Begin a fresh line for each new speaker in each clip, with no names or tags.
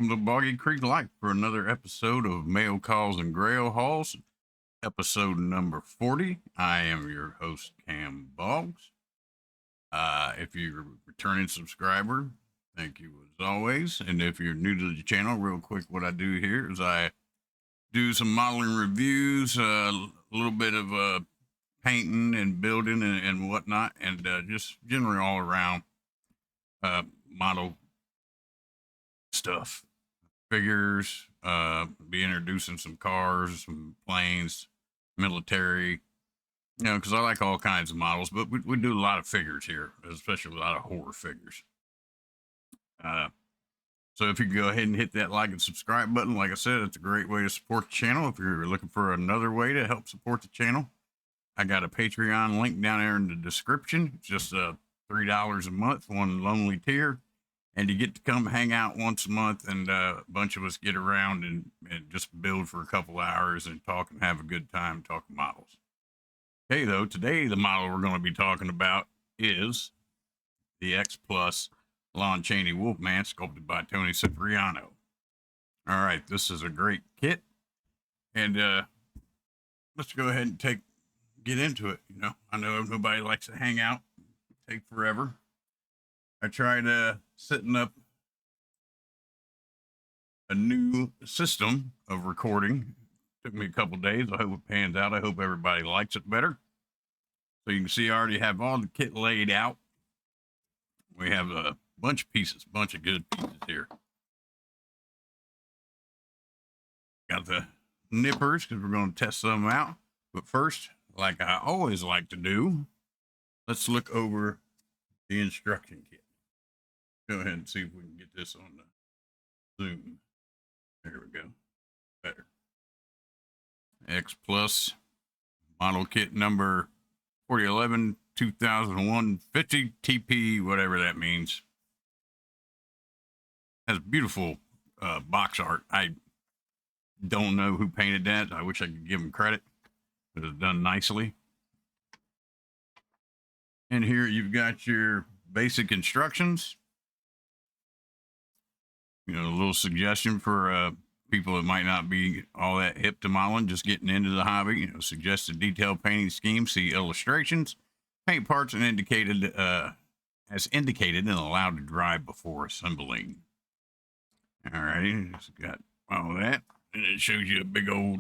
welcome to Boggy Creek Life for another episode of Mail Calls and Grail Halls, episode number 40. I am your host, Cam Boggs. If you're a returning subscriber, thank you as always. And if you're new to the channel, real quick, what I do here is I do some modeling reviews, a little bit of painting and building and whatnot, and just generally all around model stuff, figures, be introducing some cars, some planes, military, because I like all kinds of models, but we do a lot of figures here, especially a lot of horror figures. So if you go ahead and hit that like and subscribe button, like I said, it's a great way to support the channel. If you're looking for another way to help support the channel, I got a Patreon link down there in the description. It's just $3 a month, one lonely tier. And you get to come hang out once a month, and a bunch of us get around and just build for a couple hours and talk and have a good time talking models. Okay, though, today the model we're going to be talking about is the X Plus Lon Chaney Wolfman, sculpted by Tony Cipriano. All right, this is a great kit, and let's go ahead and get into it. I know nobody likes to hang out, take forever. I tried setting up a new system of recording. Took me a couple days. I hope it pans out. I hope everybody likes it better. So you can see I already have all the kit laid out. We have a bunch of pieces, bunch of good pieces here. Got the nippers because we're going to test some out. But first, like I always like to do, let's look over the instruction kit. Go ahead and see if we can get this on the Zoom. There we go. Better. X Plus model kit number 4011 2001 50 TP, whatever that means. Has beautiful box art. I don't know who painted that. I wish I could give him credit, but it's done nicely. And here you've got your basic instructions. A little suggestion for people that might not be all that hip to modeling, just getting into the hobby. Suggested detailed painting scheme. See illustrations. Paint parts and indicated as indicated and allowed to dry before assembling. All righty, just got all that, and it shows you a big old,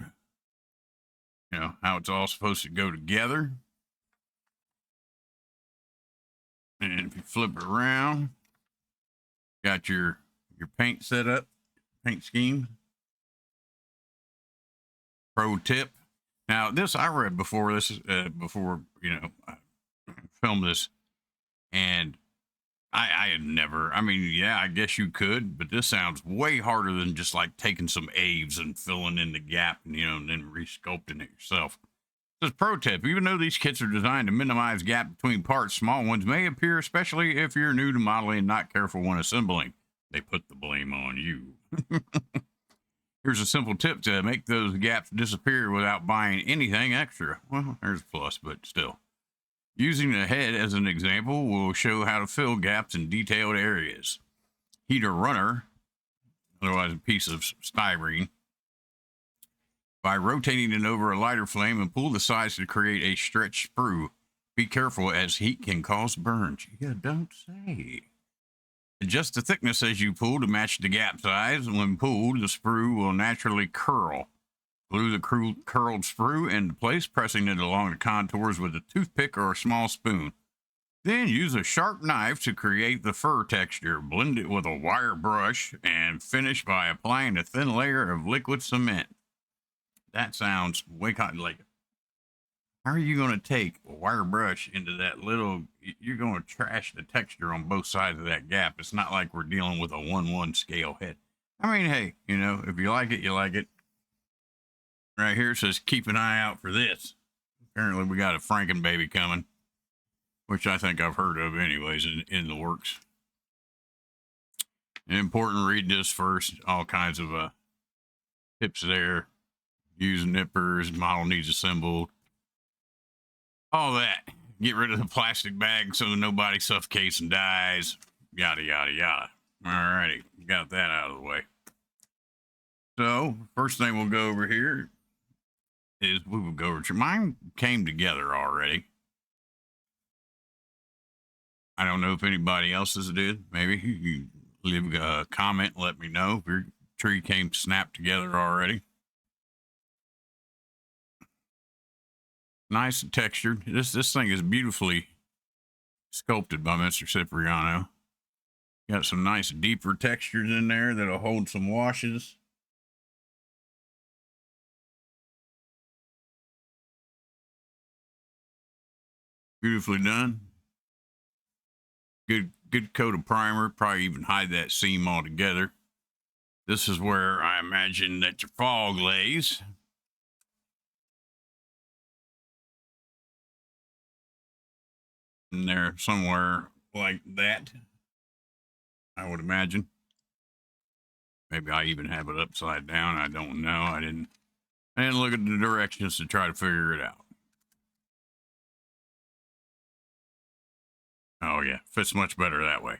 how it's all supposed to go together. And if you flip it around, got your paint set up, paint scheme. Pro tip. Now this I read before this, before I filmed this, and I had never. I mean, yeah, I guess you could, but this sounds way harder than just like taking some Aves and filling in the gap, and and then resculpting it yourself. This pro tip: even though these kits are designed to minimize gap between parts, small ones may appear, especially if you're new to modeling and not careful when assembling. They put the blame on you. Here's a simple tip to make those gaps disappear without buying anything extra. Well, there's a plus, but still. Using the head as an example will show how to fill gaps in detailed areas. Heat a runner, otherwise a piece of styrene, by rotating it over a lighter flame and pull the sides to create a stretched sprue. Be careful as heat can cause burns. You don't say. Adjust the thickness as you pull to match the gap size. When pulled, the sprue will naturally curl. Glue the curled sprue into place, pressing it along the contours with a toothpick or a small spoon. Then use a sharp knife to create the fur texture. Blend it with a wire brush and finish by applying a thin layer of liquid cement. That sounds way like. How are you going to take a wire brush into that little, you're going to trash the texture on both sides of that gap. It's not like we're dealing with a 1-1 scale head. I mean, hey, if you like it, you like it. Right here it says, keep an eye out for this. Apparently we got a Franken baby coming, which I think I've heard of anyways, in the works. And important, read this first. All kinds of tips there. Use nippers, model needs assembled. All that. Get rid of the plastic bag so nobody suffocates and dies. Yada, yada, yada. All righty. Got that out of the way. So first thing we'll go over here is we will go over to mine. Came together already. I don't know if anybody else's did. Maybe you leave a comment. Let me know if your tree came snapped together already. Nice and textured. This thing is beautifully sculpted by Mr. Cipriano. Got some nice deeper textures in there that'll hold some washes. Beautifully done. Good coat of primer. Probably even hide that seam altogether. This is where I imagine that your fog lays. In there somewhere like that, I would imagine. Maybe I even have it upside down. I don't know. I didn't look at the directions to try to figure it out. Oh yeah, fits much better that way.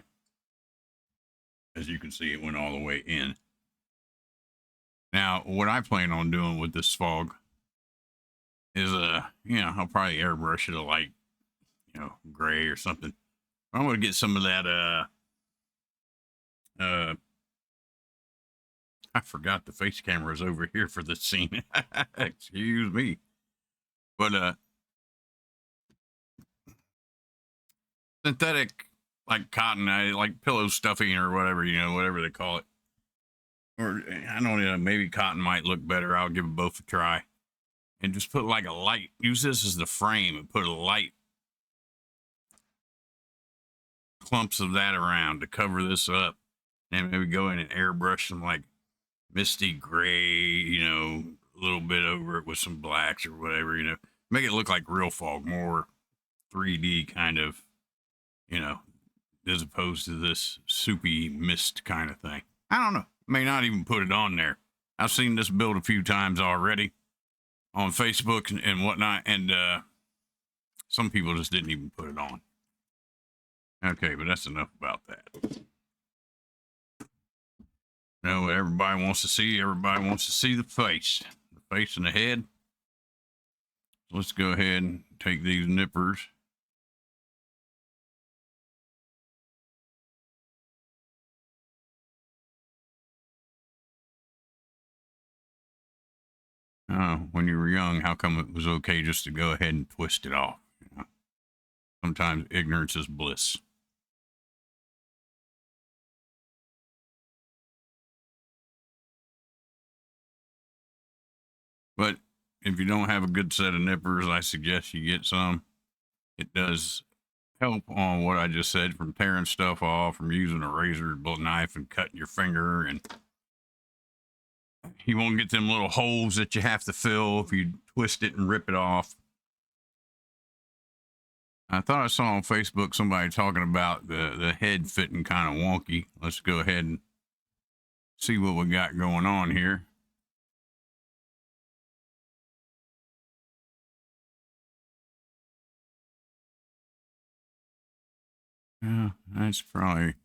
As you can see, it went all the way in. Now, what I plan on doing with this fog is, I'll probably airbrush it a light, gray or something. I'm going to get some of that, I forgot the face camera is over here for this scene. Excuse me. But, synthetic, like cotton, like pillow stuffing or whatever, whatever they call it. Or, I don't know, maybe cotton might look better. I'll give both a try. And just put like a light, use this as the frame and put a light clumps of that around to cover this up. And maybe go in and airbrush some like misty gray, a little bit over it with some blacks or whatever, make it look like real fog, more 3D kind of, as opposed to this soupy mist kind of thing. I don't know. May not even put it on there. I've seen this build a few times already on Facebook and whatnot, and some people just didn't even put it on. Okay, but that's enough about that. What everybody wants to see. Everybody wants to see the face and the head. So let's go ahead and take these nippers. When you were young, how come it was okay just to go ahead and twist it off? Sometimes ignorance is bliss. But if you don't have a good set of nippers, I suggest you get some. It does help on what I just said, from tearing stuff off, from using a razor knife and cutting your finger, and you won't get them little holes that you have to fill if you twist it and rip it off. I thought I saw on Facebook somebody talking about the head fitting kind of wonky. Let's go ahead and see what we got going on here. Yeah, that's probably...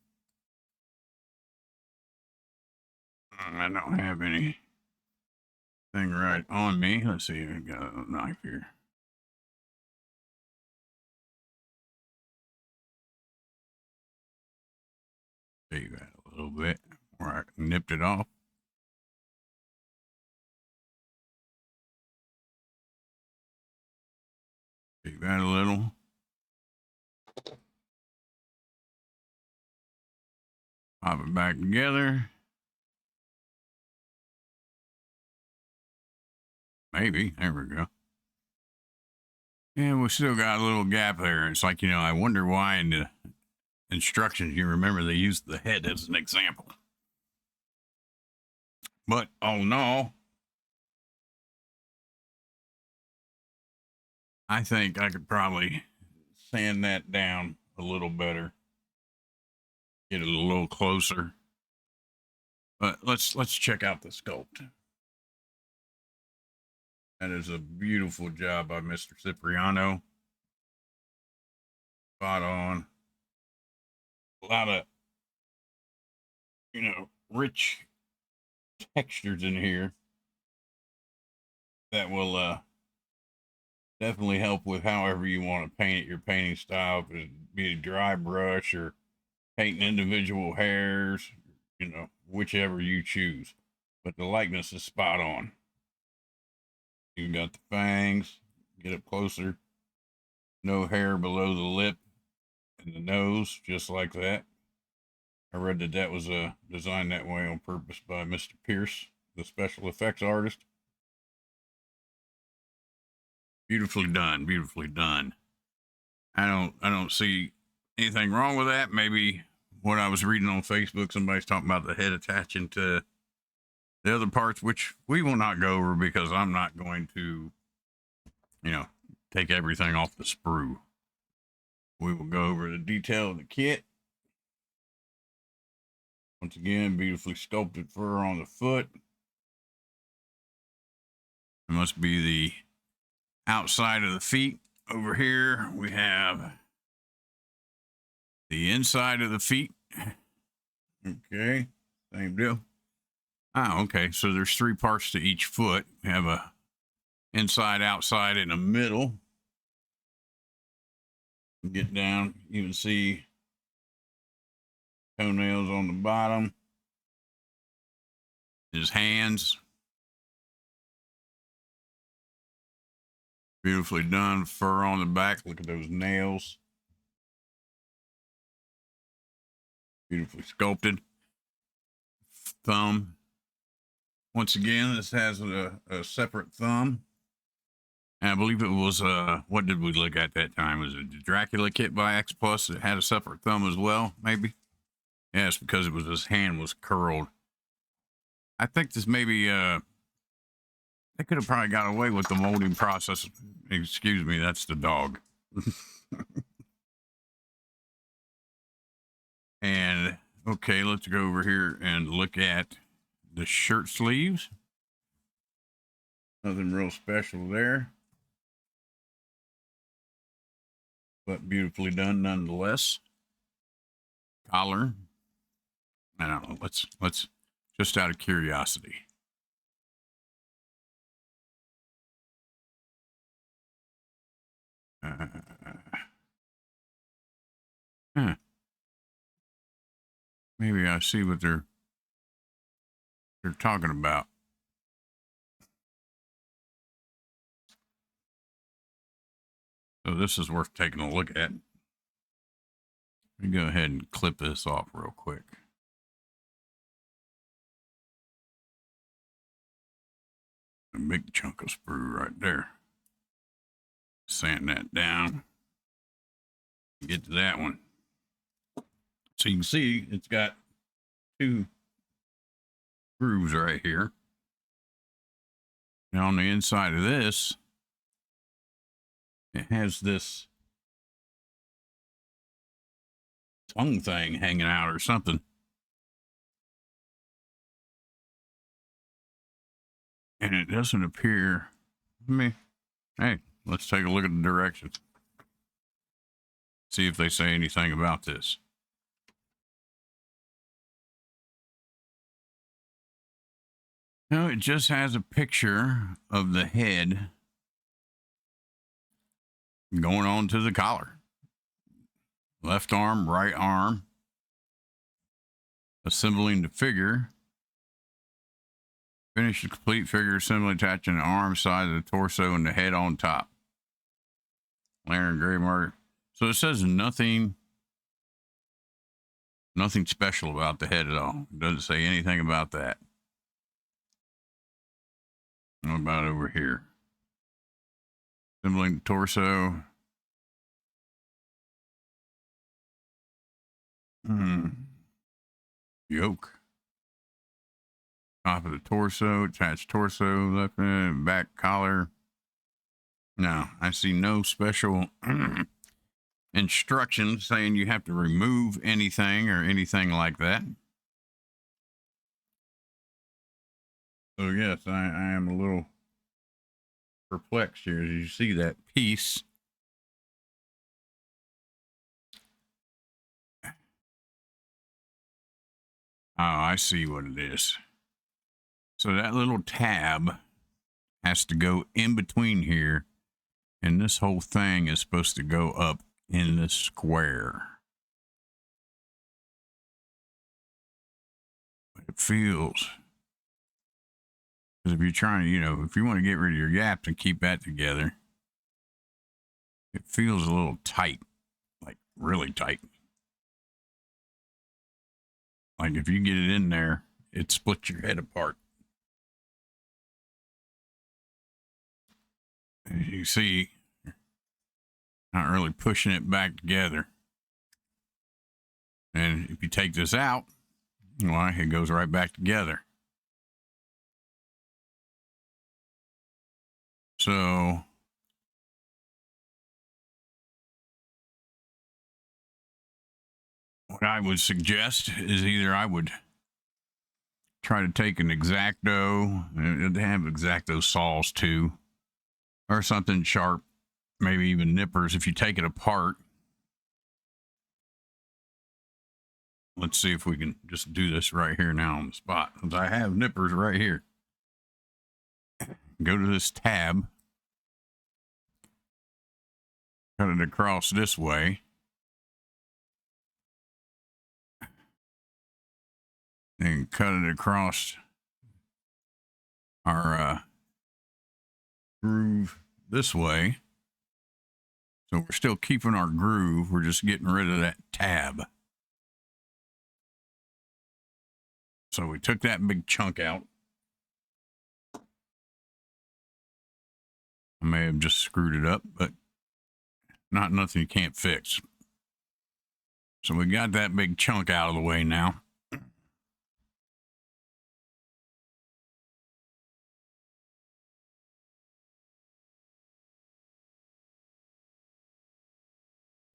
I don't have anything right on me. Let's see, I got a knife here. See that a little bit where I nipped it off. See that a little. Pop it back together. Maybe. There we go. And we still got a little gap there. It's like, I wonder why in the instructions, you remember they used the head as an example. But all in all, I think I could probably sand that down a little better. Get it a little closer. But let's check out the sculpt. That is a beautiful job by Mr. Cipriano. Spot on. A lot of, rich textures in here that will definitely help with however you want to paint it, your painting style. If it be a dry brush or painting individual hairs, you know, whichever you choose. But the likeness is spot on. You got the fangs, get up closer, no hair below the lip and the nose, just like that. I read that that was designed that way on purpose by Mr. Pierce, the special effects artist. Beautifully done, beautifully done. I don't see anything wrong with that. Maybe what I was reading on Facebook, somebody's talking about the head attaching to the other parts, which we will not go over because I'm not going to, you know, take everything off the sprue. We will go over the detail of the kit. Once again, beautifully sculpted fur on the foot. It must be the outside of the feet. Over here, we have the inside of the feet. Okay, same deal. Oh, okay. So there's 3 parts to each foot. We have a inside, outside, and a middle. Get down, you can see toenails on the bottom. His hands. Beautifully done. Fur on the back. Look at those nails. Beautifully sculpted. Thumb. Once again, this has a separate thumb. And I believe it was, what did we look at that time? Was it the Dracula kit by X Plus that had a separate thumb as well, maybe? Yes, because it was his hand was curled. I think this maybe, they could have probably got away with the molding process. Excuse me, that's the dog. And, okay, let's go over here and look at the shirt sleeves. Nothing real special there, but beautifully done nonetheless. Collar. I don't know. Let's just out of curiosity. Huh. Maybe I see what they're talking about. So this is worth taking a look at. Let me go ahead and clip this off real quick. A big chunk of sprue right there. Sand that down. Get to that one. So you can see it's got 2 grooves right here. Now on the inside of this, it has this tongue thing hanging out or something. And it doesn't appear. Hey, let's take a look at the directions. See if they say anything about this. No, it just has a picture of the head going on to the collar. Left arm, right arm. Assembling the figure. Finish the complete figure assembly, attaching the arm, side of the torso, and the head on top. Lantern gray mark. So it says nothing special about the head at all. It doesn't say anything about that. What about over here? Assembling the torso. Yoke. Top of the torso, attached torso, left back collar. No, I see no special instructions saying you have to remove anything or anything like that. So yes, I am a little perplexed here as you see that piece. Oh, I see what it is. So that little tab has to go in between here, and this whole thing is supposed to go up in this square. But it feels, because if you're trying to, if you want to get rid of your gaps and keep that together, it feels a little tight, like really tight. Like if you get it in there, it splits your head apart. As you see, not really pushing it back together. And if you take this out, well, it goes right back together. So what I would suggest is either I would try to take an X-Acto, they have X-Acto saws too, or something sharp, maybe even nippers. If you take it apart, let's see if we can just do this right here now on the spot. I have nippers right here. Go to this tab, cut it across this way, and cut it across our groove this way. So we're still keeping our groove. We're just getting rid of that tab. So we took that big chunk out. I may have just screwed it up, but not nothing you can't fix. So we got that big chunk out of the way now.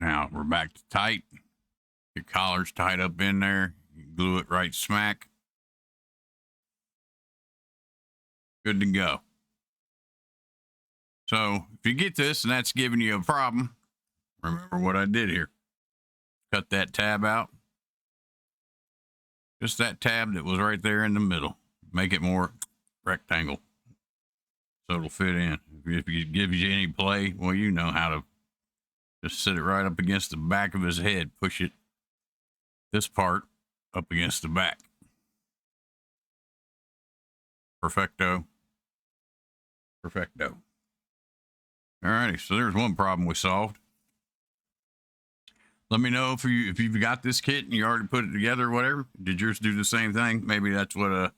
Now we're back to tight. Your collar's tied up in there. You glue it right smack. Good to go. So if you get this and that's giving you a problem, remember what I did here. Cut that tab out. Just that tab that was right there in the middle. Make it more rectangle so it'll fit in. If it gives you any play, well, you know how to just sit it right up against the back of his head. Push it, this part, up against the back. Perfecto. Perfecto. Alrighty, so there's one problem we solved. Let me know if you've got this kit and you already put it together or whatever. Did yours do the same thing? Maybe that's what a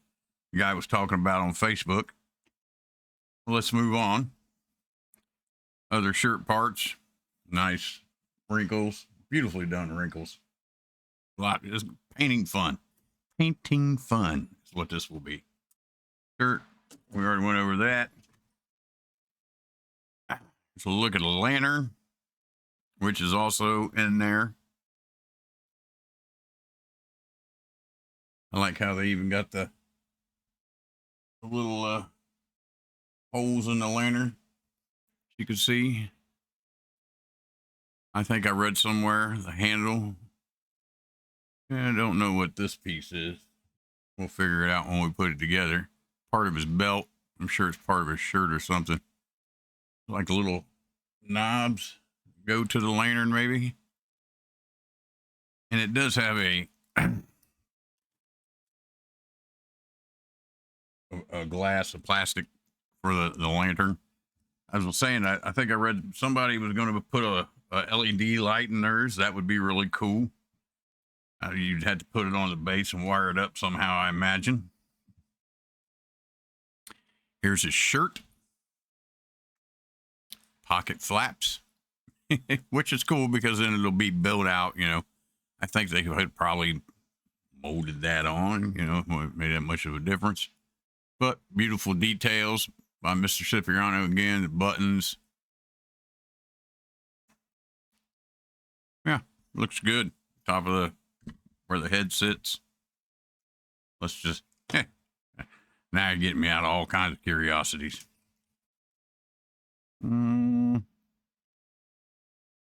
guy was talking about on Facebook. Well, let's move on. Other shirt parts. Nice wrinkles. Beautifully done wrinkles. A lot. Just painting fun. Painting fun is what this will be. Shirt. We already went over that. So look at the lantern, which is also in there. I like how they even got the little holes in the lantern. You can see. I think I read somewhere the handle. I don't know what this piece is. We'll figure it out when we put it together. Part of his belt. I'm sure it's part of his shirt or something. Like little knobs go to the lantern maybe. And it does have a glass, a plastic for the lantern. I was saying, I think I read somebody was going to put a LED light in theirs. That would be really cool. You'd have to put it on the base and wire it up somehow, I imagine. Here's his shirt. Pocket flaps, which is cool because then it'll be built out, I think they had probably molded that on, made that much of a difference. But beautiful details by Mr. Cipriano again, the buttons. Yeah, looks good. Top of where the head sits. Let's just, now you're getting me out of all kinds of curiosities. Oh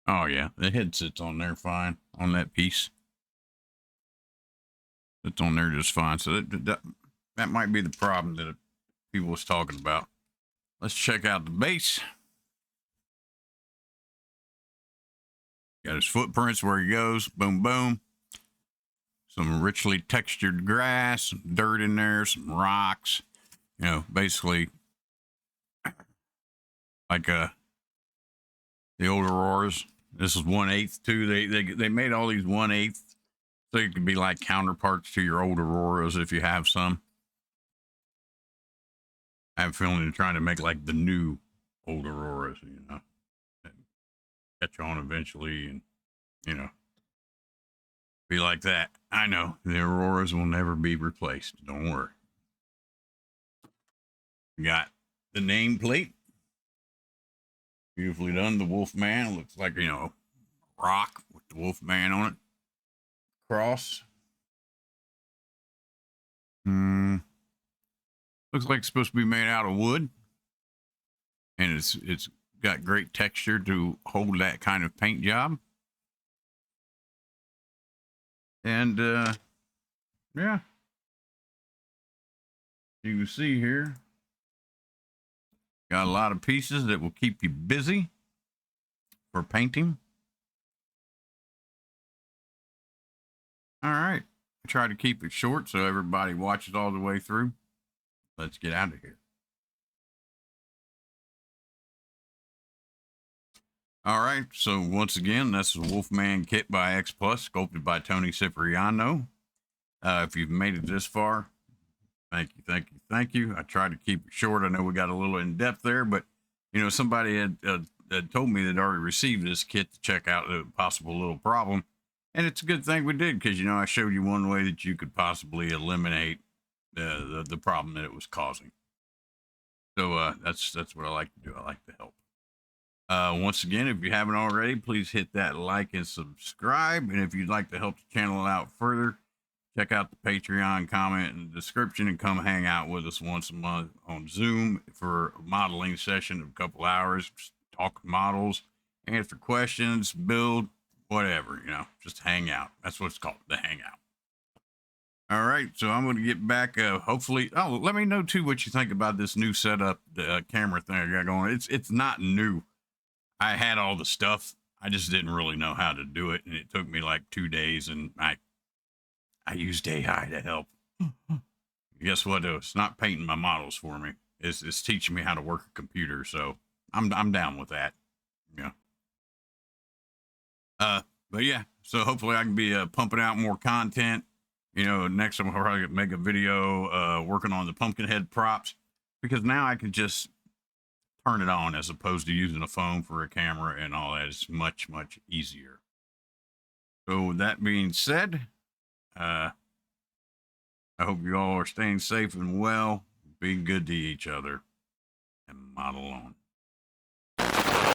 yeah, the head sits on there fine on that piece. It's on there just fine. So That might be the problem that people was talking about. Let's check out the base. Got his footprints where he goes. Boom, boom. Some richly textured grass, some dirt in there, some rocks. You know, basically like the old Auroras. This is 1/8 too. They made all these 1/8 so it could be like counterparts to your old Auroras if you have some. I have a feeling they're trying to make like the new old Auroras, you know, catch on eventually, and you know, be like that. I know the Auroras will never be replaced. Don't worry. We got the nameplate, beautifully done. The Wolfman looks like, you know, a rock with the Wolfman on it. Cross. Looks like it's supposed to be made out of wood, and it's got great texture to hold that kind of paint job. And yeah, you can see here, got a lot of pieces that will keep you busy for painting. All right, I try to keep it short so everybody watches all the way through. Let's get out of here. All right, so once again, that's the Wolfman kit by X Plus, sculpted by Tony Cipriano. If you've made it this far, thank you, thank you, thank you. I tried to keep it short. I know we got a little in depth there, but you know, somebody had told me they'd already received this kit to check out the possible little problem, and it's a good thing we did, because you know, I showed you one way that you could possibly eliminate the problem that it was causing. So that's what I like to do. I like to help. Once again, if you haven't already, please hit that like and subscribe. And if you'd like to help the channel out further, check out the Patreon comment in the description and come hang out with us once a month on Zoom for a modeling session of a couple hours. Just talk models, answer questions, build, whatever, you know, just hang out. That's what it's called, the hangout. All right, so I'm going to get back. Hopefully, let me know too what you think about this new setup, the camera thing I got going. It's not new. I had all the stuff. I just didn't really know how to do it, and it took me like 2 days, and I used AI to help. Guess what? It's not painting my models for me. It's teaching me how to work a computer, so I'm down with that. Yeah. But yeah, so hopefully I can be pumping out more content. You know, next time I'll probably make a video working on the pumpkin head props, because now I can just turn it on as opposed to using a phone for a camera and all that. It's much, much easier. So with that being said, I hope you all are staying safe and well, being good to each other, and model on.